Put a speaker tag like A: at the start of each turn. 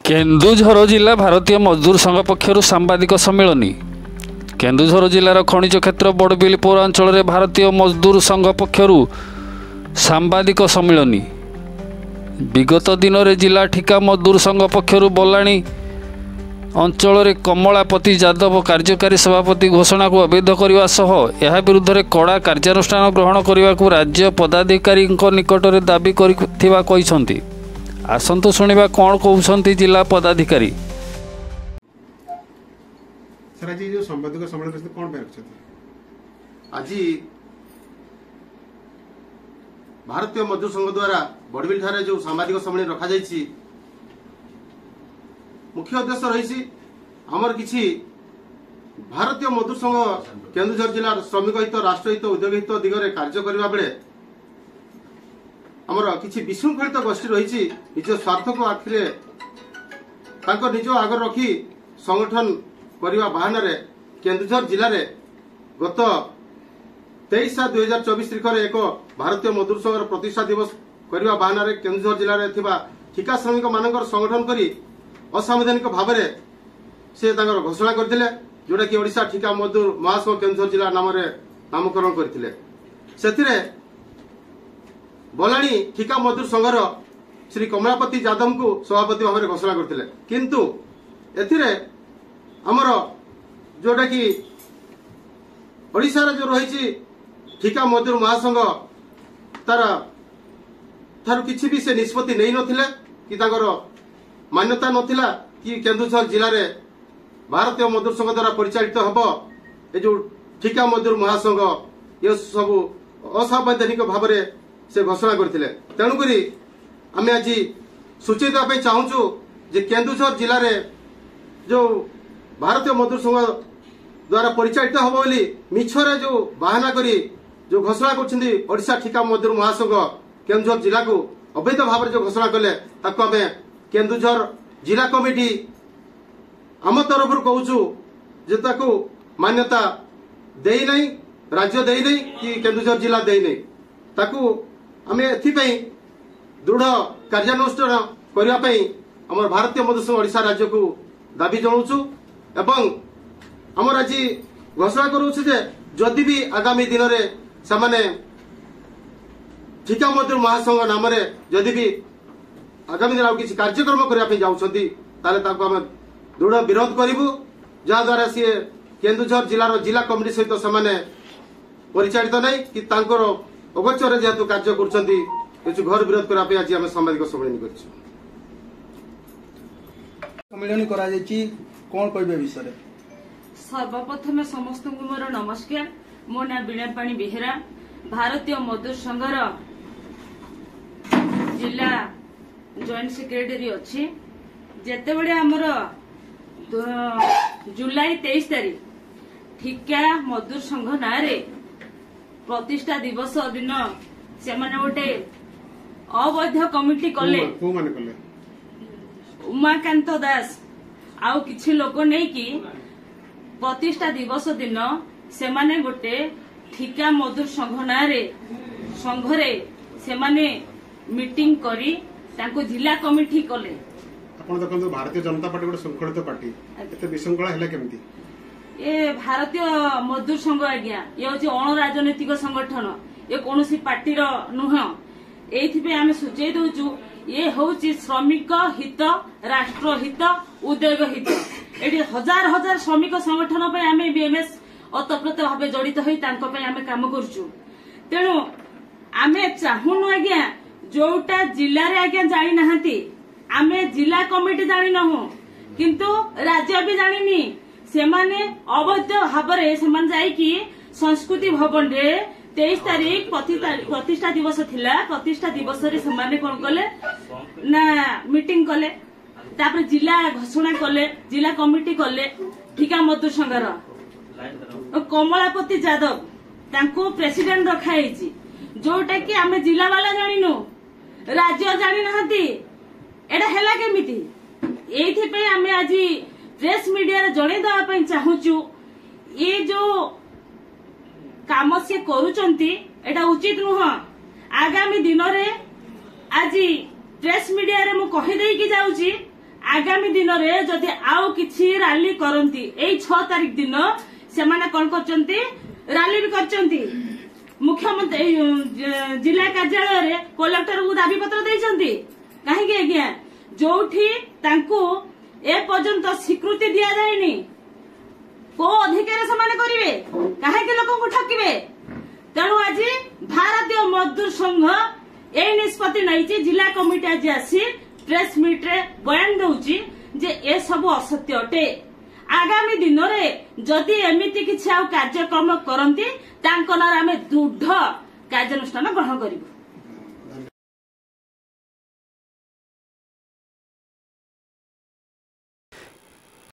A: केन्दुझर जिला भारतीय मजदूर संघ पक्षर सांबादिक सम्मेलनी। केन्दुझर जिलार खनिज क्षेत्र बड़बिलपुर अंचल में भारतीय मजदूर संघ पक्षर सांबादिक सम्मेलनी। विगत दिन में जिला ठिका मजदूर संघ पक्षर बलाणी अंचल में कमलापति यादव कार्यकारी सभापति घोषणा को अवैध करने सह यह विरुद्ध में कड़ा कार्यानुष्ठान ग्रहण करने को राज्य पदाधिकारी निकट में दाबी कर आसतु शुणा कौन कहते जिला पदाधिकारी।
B: सर आज जो संवादिक सम्मेलन कौन आज
C: भारतीय मजदूर संघ द्वारा बड़बिल ठारे जो सामाजिक सम्मेलन रखा जायछि मुख्य उद्देश्य रही आमर किछि भारतीय मजदूर संघ केन्दुझर जिलार श्रमिक हित राष्ट्रहित उद्योग हित दिगरे कार्य करबा बेले आमर किछि विशृंखलित गोष्ठी रही निज स्वार्थ को आखिरे निज आगर रखी संगठन करने बाहाना केन्दुझर जिले में गत 23/7/2024 तारीख में एक भारतीय मजदूर संघ प्रतिष्ठा दिवस करने बाहाना केन्दुझर जिले में ठिका श्रमिक मान संगठन कर असंवैधानिक भाव से घोषणा करते जोटा कि ओडिशा ठिका मजदूर महासंघ केन्दुझर जिला नाम नामकरण करते बलाणी ठिका मजदूर संघर श्री कमलापति यादव को सभापति भाव में घोषणा करते किंतु एथिरे आमर जोटा कि ओडिशा रे जो रही ठिका मजदूर महासंघ तार थारु किछि भी से निष्पत्ति नहीं नथिले कि ताकर मान्यता नथिला कि केन्दुझर जिले में भारतीय मजदूर संघ द्वारा परिचालित हब ए जो ठिका मजदूर महासंघ ये सब असंवैधानिक भाव में से घोषणा करते तेणुक आम आज सूचित चाहूँ जे केन्दुझर जिले में जो भारतीय मजदूर संघ द्वारा परिचालित हम बोली मिछरे जो बाहाना करी जो घोषणा करछिंदी ठिका मजदूर महासंघ केन्दुझर जिला को अवैध भाव में जो घोषणा कले ताको आमे केन्दुझर जिला कमिटी आम तरफ कहूँ जे ताको मान्यता देई नहीं राज्य देई नहीं कि केन्दुझर जिला देई नहीं ताको आमे एथिपई दृढ़ कार्यानुष्ठान करने आम भारतीय मजदूर संघ ओडिशा राज्य को दाबी जनाऊँ एवं आमर आज घोषणा करूँ जदि भी आगामी दिन में से ठिका मजदूर महासंघ नाम जदि भी आगामी दिन किसी कार्यक्रम करने जाऊँगी आम दृढ़ विरोध करूँ जहाद्वारा सी केन्दुझर जिलार जिला कमिटी सहित से परिचालित नहीं कि अगोचर जेहेतु कार्य कर घर विरोध करने आज आम सामाजिक सम्मेलन कर
D: सम्मेलन कौन कह विषय
E: सर्वप्रथम समस्त मोर नमस्कार। मो ना बीणापाणी बेहेरा भारतीय मजदूर संघर जिला जॉइंट सेक्रेटरी अच्छी जेते बड़े आमर जुलाई 23 तारीख ठिका मजदूर संघ ना प्रतिष्ठा दिवस दिन से गोटे अवैध कमिटी कले उमाकांत दास आउ किछि लोक नहीं कि प्रतिष्ठा दिवस दिन से गोटे ठिका मजदूर संघ ना संघरे से मीटिंग करी तांको जिला कमिटी कले
B: भारतीय जनता पार्टी गोटे शृंखलित पार्टी एते विशृंखला हैला केमती
E: ए भारतीय मजदूर संघ आज्ञा ये हूँ अणराजनैतिक संगठन ये कौन पार्टी नुह ये आम सूचई दौचु ये हूँ श्रमिक हित राष्ट्र हित उद्योग हित ये हजार हजार श्रमिक संगठन आम बीएमएस ओतप्रोत भाव जड़ित होम काम करुचु तेणु आम चाहूनु आज्ञा जोटा जिले में आज्ञा जानी ना आम जिला कमिटी जानी नहु किंतु राज्य भी जानी सेमाने अवैध भाव से संस्कृति भवन रे 23 तारीख प्रतिष्ठा दिवस थिला प्रतिष्ठा दिवस रे सेमाने कोन कले ना मीटिंग कले तापर जिला घोषणा कले जिला कमिटी कले ठिका मजदूर संघर कमलापति यादव तांको प्रेसिडेंट रखा है जोटा कि आमे जिला वाला जानिनु राज्य जानी नहती एडा हैला केमिति एथि पे आमे आज प्रेस मीडिया रे जणे दवा चाहूचु ये जो काम से करूचंती एटा उचित नुह आगामी दिन रे आज प्रेस मीडिया रे मु कहि देई कि जाउची आगामी दिन रे जदि आउ किछि रैली करंती एई 6 तारिख दिन से माने कोन करचंती रैली भी करचंती मुख्यमंत्री जिला कार्यालय रे कलेक्टर को दाबी पत्र देइचंती काहे के आज्ञा जोठी तांको ए पर्यंत स्वीकृति दिया जायनी को अधिकार से करिवे काहे के लोक को ठकिवे तेणु आज भारतीय मजदूर संघ ए निष्पत्ति नहीं जिला कमिटी आज आसी प्रेस मीट रे बयान दउची जे ए सब असत्य अटे आगामी दिन रे जदि एमिति किछि कार्यक्रम करंती तांको नार आमे दृढ़ कार्यानुष्ठान ग्रहण करिबु।